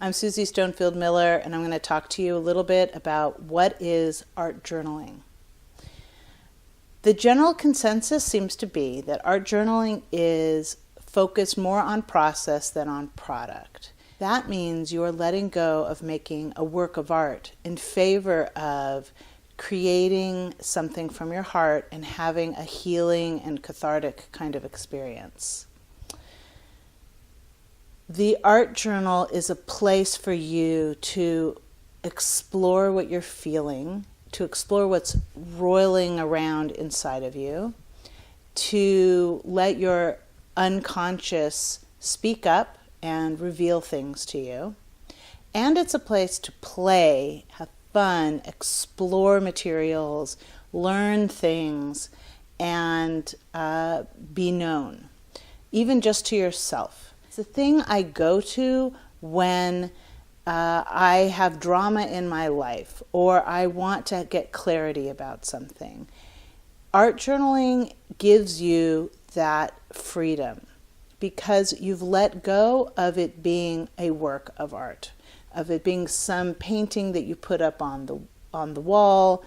I'm Susie Stonefield Miller, and I'm going to talk to you a little bit about what is art journaling. The general consensus seems to be that art journaling is focused more on process than on product. That means you are letting go of making a work of art in favor of creating something from your heart and having a healing and cathartic kind of experience. The art journal is a place for you to explore what you're feeling, to explore what's roiling around inside of you, to let your unconscious speak up and reveal things to you. And it's a place to play, have fun, explore materials, learn things, and be known, even just to yourself. It's the thing I go to when I have drama in my life or I want to get clarity about something. Art journaling gives you that freedom because you've let go of it being a work of art, of it being some painting that you put up on the wall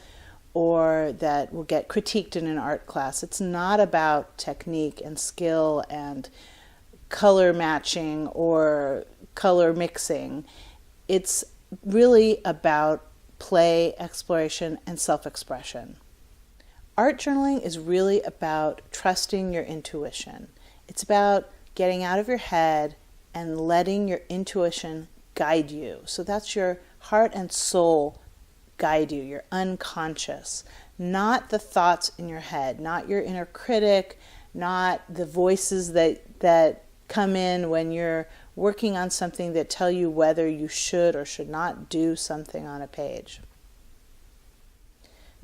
or that will get critiqued in an art class. It's not about technique and skill and color matching or color mixing. It's really about play, exploration, and self-expression. Art journaling is really about trusting your intuition. It's about getting out of your head and letting your intuition guide you. So that's your heart and soul guide you, your unconscious, not the thoughts in your head, not your inner critic, not the voices that come in when you're working on something that tell you whether you should or should not do something on a page.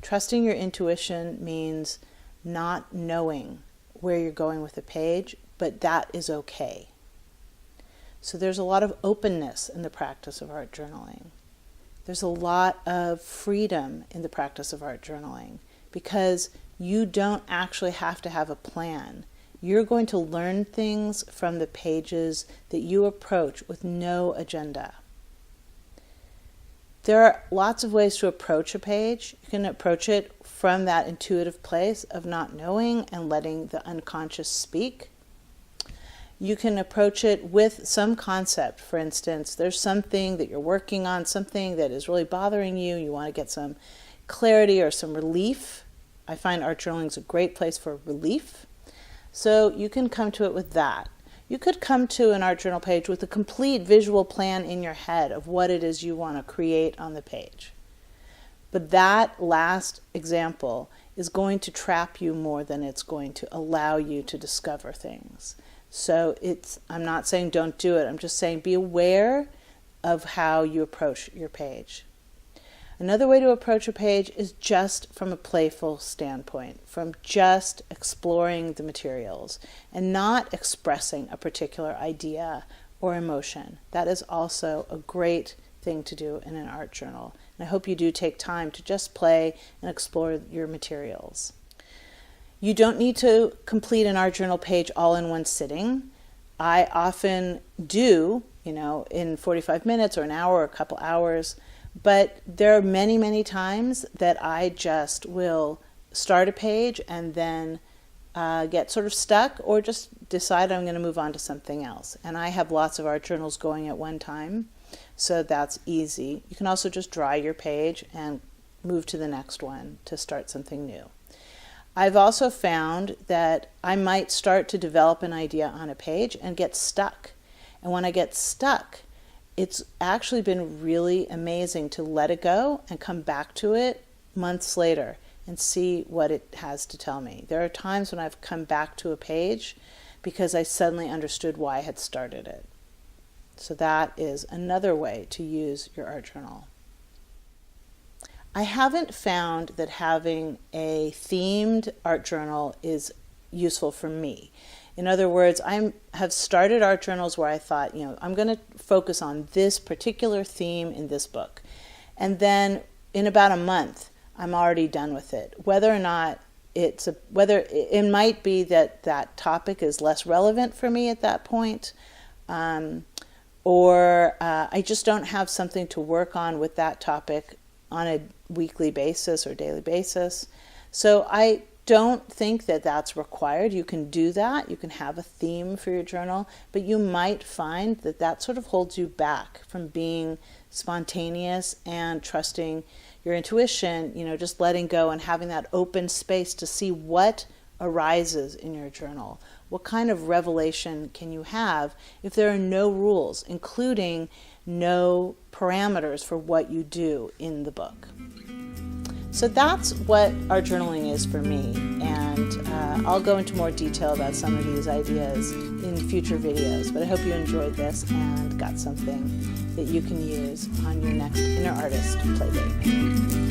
Trusting your intuition means not knowing where you're going with a page, but that is okay. So there's a lot of openness in the practice of art journaling. There's a lot of freedom in the practice of art journaling because you don't actually have to have a plan. You're going to learn things from the pages that you approach with no agenda. There are lots of ways to approach a page. You can approach it from that intuitive place of not knowing and letting the unconscious speak. You can approach it with some concept. For instance, there's something that you're working on, something that is really bothering you. You want to get some clarity or some relief. I find art journaling is a great place for relief. So you can come to it with that. You could come to an art journal page with a complete visual plan in your head of what it is you want to create on the page. But that last example is going to trap you more than it's going to allow you to discover things. So I'm not saying don't do it. I'm just saying be aware of how you approach your page. Another way to approach a page is just from a playful standpoint, from just exploring the materials and not expressing a particular idea or emotion. That is also a great thing to do in an art journal. And I hope you do take time to just play and explore your materials. You don't need to complete an art journal page all in one sitting. I often do, in 45 minutes or an hour or a couple hours. But there are many, many times that I just will start a page and then get sort of stuck or just decide I'm going to move on to something else. And I have lots of art journals going at one time, so that's easy. You can also just dry your page and move to the next one to start something new. I've also found that I might start to develop an idea on a page and get stuck. And when I get stuck, it's actually been really amazing to let it go and come back to it months later and see what it has to tell me. There are times when I've come back to a page because I suddenly understood why I had started it. So that is another way to use your art journal. I haven't found that having a themed art journal is useful for me. In other words, I have started art journals where I thought, I'm going to focus on this particular theme in this book. And then in about a month, I'm already done with it. Whether or not whether it might be that that topic is less relevant for me at that point, or I just don't have something to work on with that topic on a weekly basis or daily basis. So I don't think that that's required. You can do that. You can have a theme for your journal, but you might find that that sort of holds you back from being spontaneous and trusting your intuition, just letting go and having that open space to see what arises in your journal. What kind of revelation can you have if there are no rules, including no parameters for what you do in the book? So that's what art journaling is for me, and I'll go into more detail about some of these ideas in future videos, but I hope you enjoyed this and got something that you can use on your next Inner Artist Playdate.